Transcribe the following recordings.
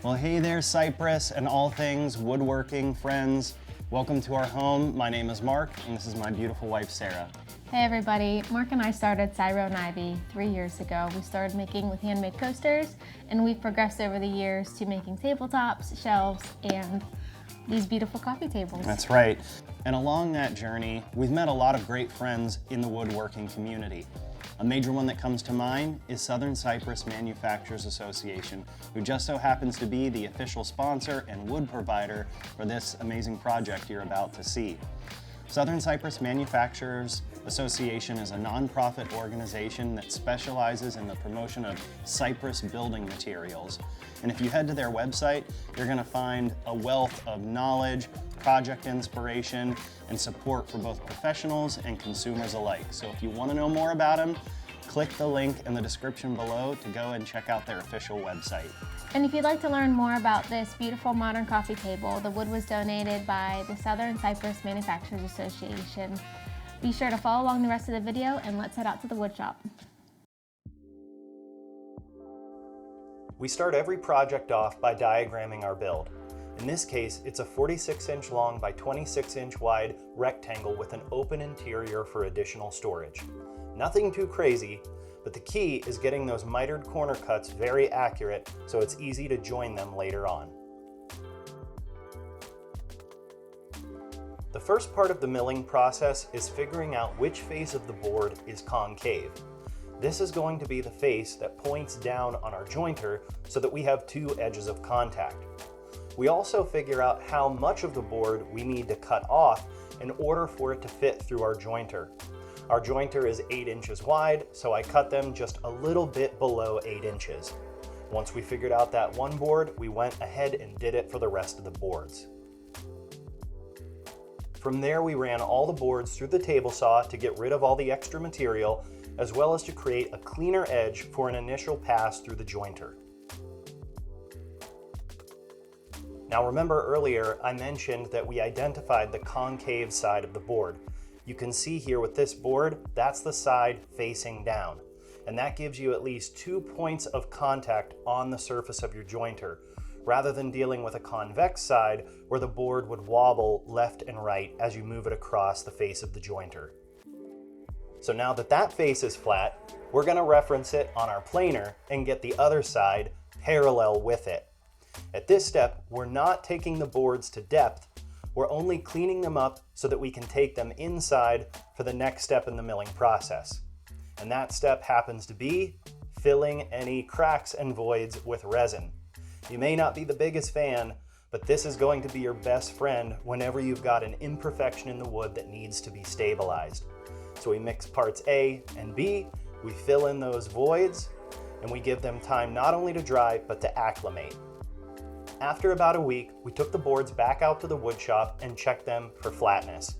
Well, hey there, Cypress and all things woodworking friends. Welcome to our home. My name is Mark, and this is my beautiful wife, Sarah. Hey everybody, Mark and I started Cyro and Ivy 3 years ago. We started making with handmade coasters, and we've progressed over the years to making tabletops, shelves, and these beautiful coffee tables. That's right. And along that journey, we've met a lot of great friends in the woodworking community. A major one that comes to mind is Southern Cypress Manufacturers Association, who just so happens to be the official sponsor and wood provider for this amazing project you're about to see. Southern Cypress Manufacturers Association is a nonprofit organization that specializes in the promotion of cypress building materials. And if you head to their website, you're going to find a wealth of knowledge, project inspiration, and support for both professionals and consumers alike. So if you want to know more about them, click the link in the description below to go and check out their official website. And if you'd like to learn more about this beautiful modern coffee table, the wood was donated by the Southern Cypress Manufacturers Association. Be sure to follow along the rest of the video, and let's head out to the wood shop. We start every project off by diagramming our build. In this case, it's a 46-inch long by 26-inch wide rectangle with an open interior for additional storage. Nothing too crazy, but the key is getting those mitered corner cuts very accurate so it's easy to join them later on. The first part of the milling process is figuring out which face of the board is concave. This is going to be the face that points down on our jointer so that we have two edges of contact. We also figure out how much of the board we need to cut off in order for it to fit through our jointer. Our jointer is 8 inches wide, so I cut them just a little bit below 8 inches. Once we figured out that one board, we went ahead and did it for the rest of the boards. From there, we ran all the boards through the table saw to get rid of all the extra material, as well as to create a cleaner edge for an initial pass through the jointer. Now remember earlier I mentioned that we identified the concave side of the board. You can see here with this board, that's the side facing down. And that gives you at least 2 points of contact on the surface of your jointer, rather than dealing with a convex side where the board would wobble left and right as you move it across the face of the jointer. So now that that face is flat, we're going to reference it on our planer and get the other side parallel with it. At this step, we're not taking the boards to depth, we're only cleaning them up so that we can take them inside for the next step in the milling process. And that step happens to be filling any cracks and voids with resin. You may not be the biggest fan, but this is going to be your best friend whenever you've got an imperfection in the wood that needs to be stabilized. So we mix parts A and B, we fill in those voids, and we give them time not only to dry, but to acclimate. After about a week, we took the boards back out to the wood shop and checked them for flatness.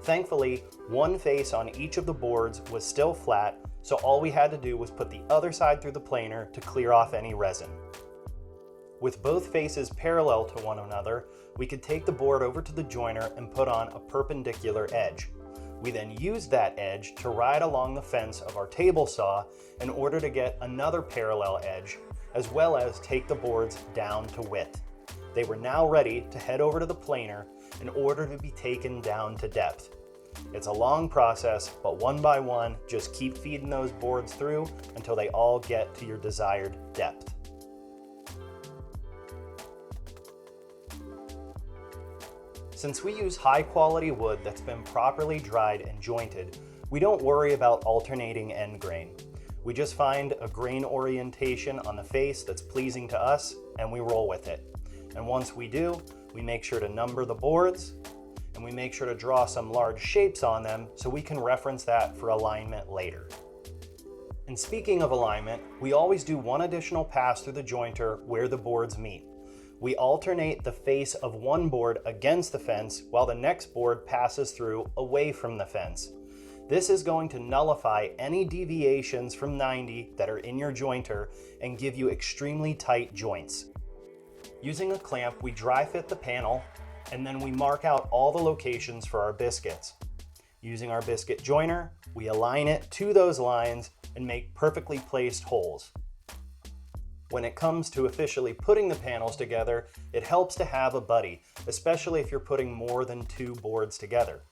Thankfully, one face on each of the boards was still flat, so all we had to do was put the other side through the planer to clear off any resin. With both faces parallel to one another, we could take the board over to the joiner and put on a perpendicular edge. We then used that edge to ride along the fence of our table saw in order to get another parallel edge, as well as take the boards down to width. They were now ready to head over to the planer in order to be taken down to depth. It's a long process, but one by one, just keep feeding those boards through until they all get to your desired depth. Since we use high quality wood that's been properly dried and jointed, we don't worry about alternating end grain. We just find a grain orientation on the face that's pleasing to us, and we roll with it. And once we do, we make sure to number the boards, and we make sure to draw some large shapes on them so we can reference that for alignment later. And speaking of alignment, we always do one additional pass through the jointer where the boards meet. We alternate the face of one board against the fence while the next board passes through away from the fence. This is going to nullify any deviations from 90 that are in your jointer and give you extremely tight joints. Using a clamp, we dry fit the panel, and then we mark out all the locations for our biscuits. Using our biscuit joiner, we align it to those lines and make perfectly placed holes. When it comes to officially putting the panels together, it helps to have a buddy, especially if you're putting more than 2 boards together.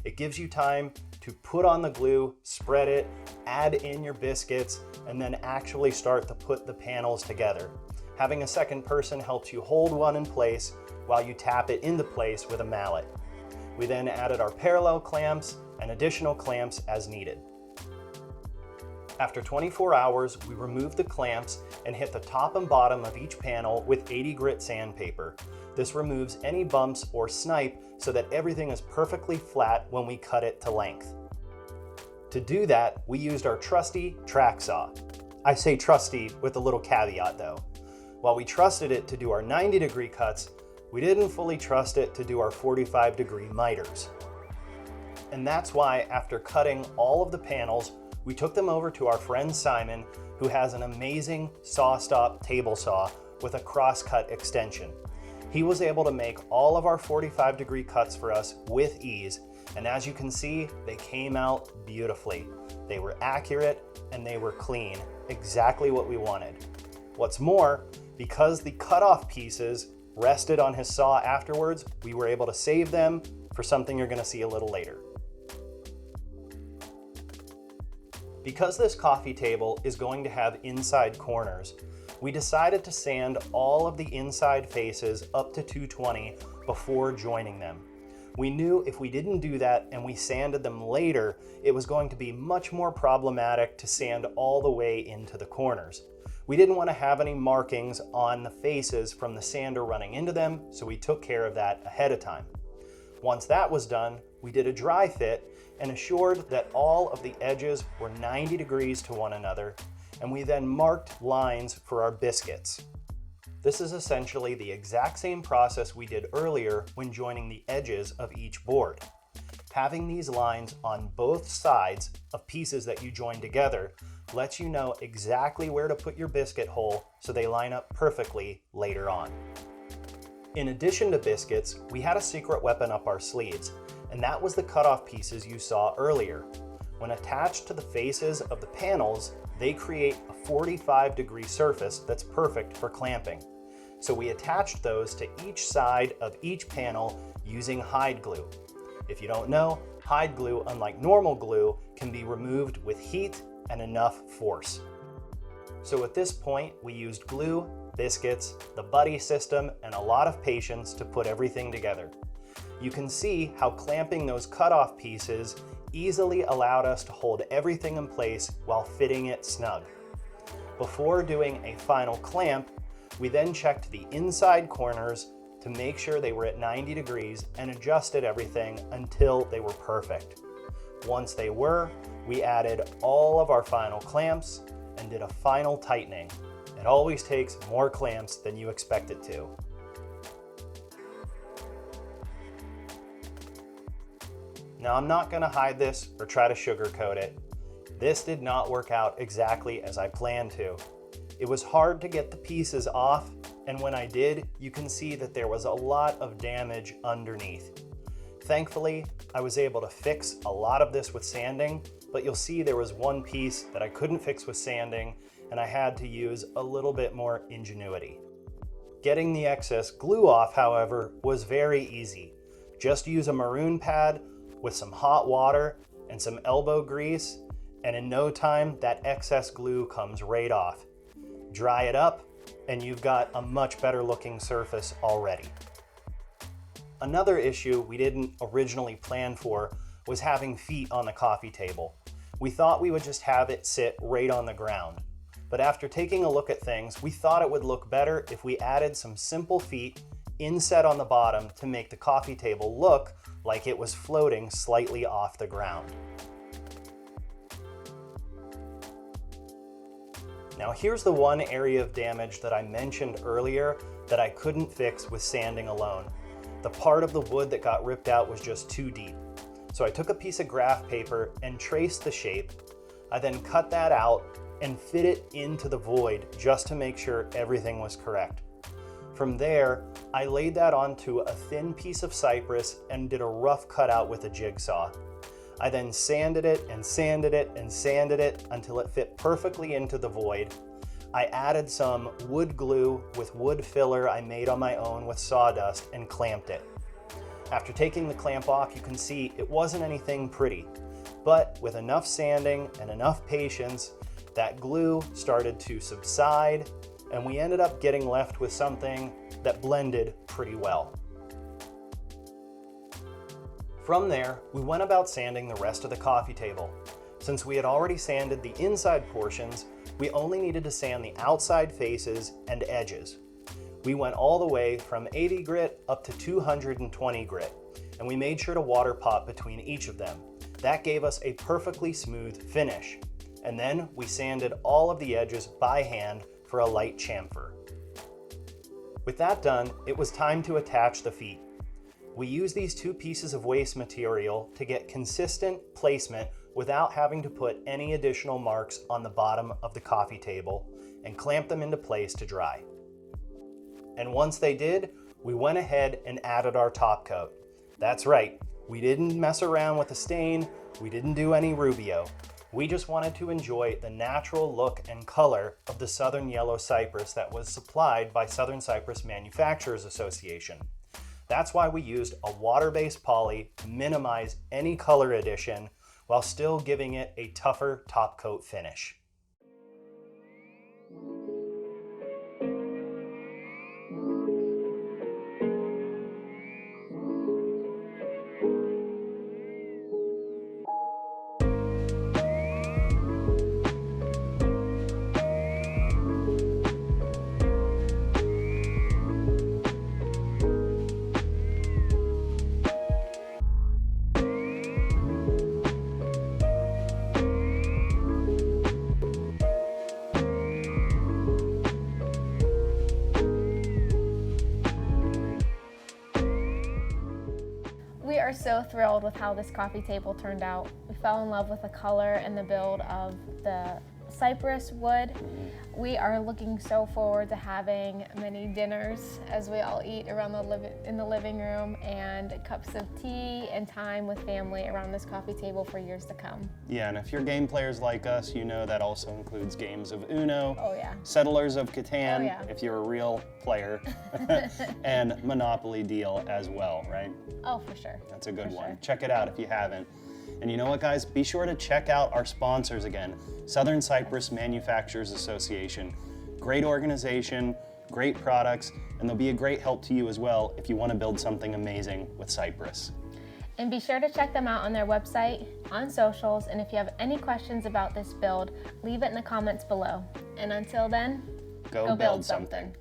It gives you time to put on the glue, spread it, add in your biscuits, and then actually start to put the panels together. Having a second person helps you hold one in place while you tap it into place with a mallet. We then added our parallel clamps and additional clamps as needed. After 24 hours, we removed the clamps and hit the top and bottom of each panel with 80 grit sandpaper. This removes any bumps or snipe so that everything is perfectly flat when we cut it to length. To do that, we used our trusty track saw. I say trusty with a little caveat though. While we trusted it to do our 90-degree cuts, we didn't fully trust it to do our 45-degree miters. And that's why after cutting all of the panels, we took them over to our friend Simon, who has an amazing SawStop table saw with a cross-cut extension. He was able to make all of our 45-degree cuts for us with ease, and as you can see, they came out beautifully. They were accurate and they were clean, exactly what we wanted. What's more, because the cutoff pieces rested on his saw afterwards, we were able to save them for something you're going to see a little later. Because this coffee table is going to have inside corners, we decided to sand all of the inside faces up to 220 before joining them. We knew if we didn't do that and we sanded them later, it was going to be much more problematic to sand all the way into the corners. We didn't want to have any markings on the faces from the sander running into them, so we took care of that ahead of time. Once that was done, we did a dry fit and assured that all of the edges were 90 degrees to one another, and we then marked lines for our biscuits. This is essentially the exact same process we did earlier when joining the edges of each board. Having these lines on both sides of pieces that you join together lets you know exactly where to put your biscuit hole so they line up perfectly later on. In addition to biscuits, we had a secret weapon up our sleeves, and that was the cutoff pieces you saw earlier. When attached to the faces of the panels, they create a 45-degree surface that's perfect for clamping. So we attached those to each side of each panel using hide glue. If you don't know, hide glue, unlike normal glue, can be removed with heat and enough force. So at this point, we used glue, biscuits, the buddy system, and a lot of patience to put everything together. You can see how clamping those cutoff pieces easily allowed us to hold everything in place while fitting it snug. Before doing a final clamp, we then checked the inside corners to make sure they were at 90 degrees and adjusted everything until they were perfect. Once they were, we added all of our final clamps and did a final tightening. It always takes more clamps than you expect it to. Now, I'm not going to hide this or try to sugarcoat it. This did not work out exactly as I planned to. It was hard to get the pieces off, and when I did, you can see that there was a lot of damage underneath. Thankfully, I was able to fix a lot of this with sanding, but you'll see there was one piece that I couldn't fix with sanding, and I had to use a little bit more ingenuity. Getting the excess glue off, however, was very easy. Just use a maroon pad with some hot water and some elbow grease, and in no time, that excess glue comes right off. Dry it up, and you've got a much better looking surface already. Another issue we didn't originally plan for was having feet on the coffee table. We thought we would just have it sit right on the ground. But after taking a look at things, we thought it would look better if we added some simple feet inset on the bottom to make the coffee table look like it was floating slightly off the ground. Now here's the one area of damage that I mentioned earlier that I couldn't fix with sanding alone. The part of the wood that got ripped out was just too deep. So I took a piece of graph paper and traced the shape. I then cut that out and fit it into the void just to make sure everything was correct. From there, I laid that onto a thin piece of cypress and did a rough cutout with a jigsaw. I then sanded it and sanded it and sanded it until it fit perfectly into the void. I added some wood glue with wood filler I made on my own with sawdust and clamped it. After taking the clamp off, you can see it wasn't anything pretty, but with enough sanding and enough patience, that glue started to subside, and we ended up getting left with something that blended pretty well. From there, we went about sanding the rest of the coffee table. Since we had already sanded the inside portions, we only needed to sand the outside faces and edges. We went all the way from 80 grit up to 220 grit, and we made sure to water pot between each of them. That gave us a perfectly smooth finish. And then we sanded all of the edges by hand for a light chamfer. With that done, it was time to attach the feet. We used these two pieces of waste material to get consistent placement without having to put any additional marks on the bottom of the coffee table, and clamp them into place to dry. And once they did, we went ahead and added our top coat. That's right, we didn't mess around with the stain, we didn't do any Rubio. We just wanted to enjoy the natural look and color of the Southern Yellow Cypress that was supplied by Southern Cypress Manufacturers Association. That's why we used a water-based poly to minimize any color addition while still giving it a tougher top coat finish. We are so thrilled with how this coffee table turned out. We fell in love with the color and the build of the cypress wood. We are looking so forward to having many dinners as we all eat around in the living room, and cups of tea and time with family around this coffee table for years to come. Yeah, and if you're game players like us, you know that also includes games of Uno, Oh yeah. Settlers of Catan, Oh, yeah. if you're a real player, and Monopoly Deal as well, right? Oh, for sure. That's a good For one. sure. Check it out if you haven't. And you know what, guys? Be sure to check out our sponsors again, Southern Cypress Manufacturers Association. Great organization, great products, and they'll be a great help to you as well if you want to build something amazing with Cypress. And be sure to check them out on their website, on socials, and if you have any questions about this build, leave it in the comments below. And until then, Go build something.